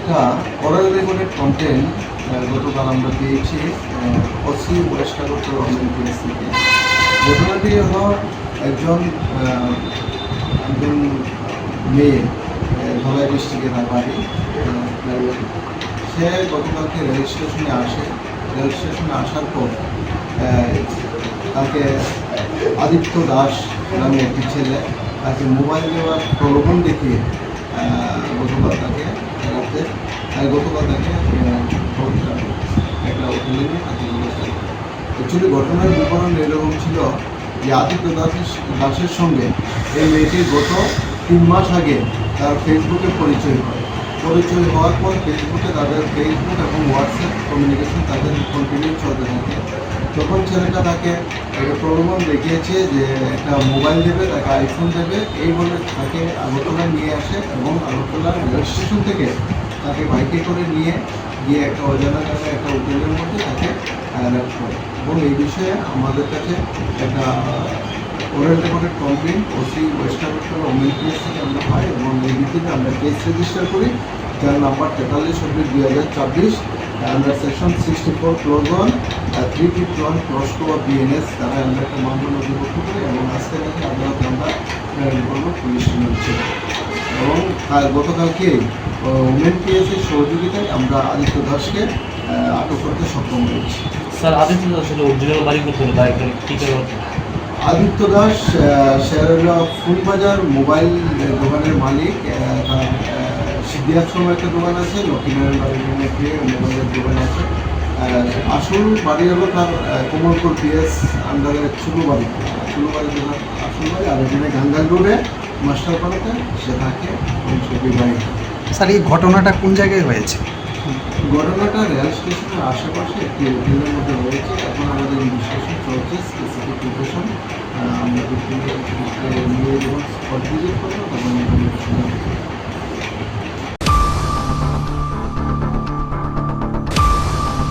একটা oral recorded content গতকাল আমরা পেয়েছি ওসি ওয়েস্ট আগরতলা এমএনপিএস থেকে। ঘটনাটি হলো একজন মেয়ে ধলাই ডিস্ট্রিক্টে তার বাড়ি। সে গতকালকে রেল স্টেশনে আসে। রেল স্টেশনে আসার পর তাকে আদিত্য দাস নামে একটি ছেলে তাকে মোবাইল দেওয়ার প্রলোভন দেখিয়ে গতকাল তাকে একটা হোটেলে নিয়ে তাকে বলেছে। অ্যাকচুয়ালি ঘটনার বিবরণ এরকম ছিল যে আদিত্য দাসের সঙ্গে এই মেয়েটির গত 3 মাস আগে তার ফেসবুকে পরিচয় হওয়ার পর ফেসবুকে তাদের ফেসবুক এবং হোয়াটসঅ্যাপ কমিউনিকেশন তাদের কন্টিনিউ চলতে থাকে। তখন ছেলেটা তাকে একটা প্রলোভন দেখিয়েছে যে একটা মোবাইল দেবে, তাকে আইফোন দেবে, এই বলে তাকে আগরতলা নিয়ে আসে এবং আগরতলা রেল স্টেশন থেকে তাকে বাইকে করে নিয়ে গিয়ে একটা অজানা জায়গায় একটা হোটেলের মধ্যে তাকে র্যাপ করে। এবং এই বিষয়ে আমাদের কাছে একটা oral recorded complaint OC west Agartala MNPS থেকে আমরা পাই এবং এই ভিত্তিতে আমরা কেস রেজিস্টার করি, যার নাম্বার 43/2024 আন্ডার সেকশন 64 + 1 351 + বিএনএস তারা আমরা একটা মামলা নথিভুক্ত করি এবং আজকে থেকে আদালত আমরা করবো পুলিশ ছিল। এবং গতকালকে এমএনপিএসের সহযোগিতায় আমরা আদিত্য দাসকে আটক করতে সক্ষম হয়েছি। স্যার, আদিত্য দাস অরিজিনাল বাড়ি করতে আদিত্য দাস সে হল ফুলবাজার মোবাইল দোকানের মালিক। তার সিদ্ধিআশ্রম একটা দোকান আছে, লক্ষ্মীনারায়ণ বাড়ির মোবাইলের দোকান আছে। আসল বাড়ি হলো তার কোমলপুর পিএস আন্ডারে চুলুবাড়ি দোকান আসল বাড়ি। আর এখানে গাঙ্গাল রোডে মাস্টারপাড়াতে সে থাকে বাড়ি। স্যার, এই ঘটনাটা কোন জায়গায় হয়েছে? ঘটনাটা রেল স্টেশনের আশেপাশে একটি হোটেলের মধ্যে হয়েছে। এখন আমাদের ইনভেস্টিগেশন চলছে, স্পেসিফিক লোকেশন আমরা নিয়ে যখন স্পট ভিজিট করবো তখন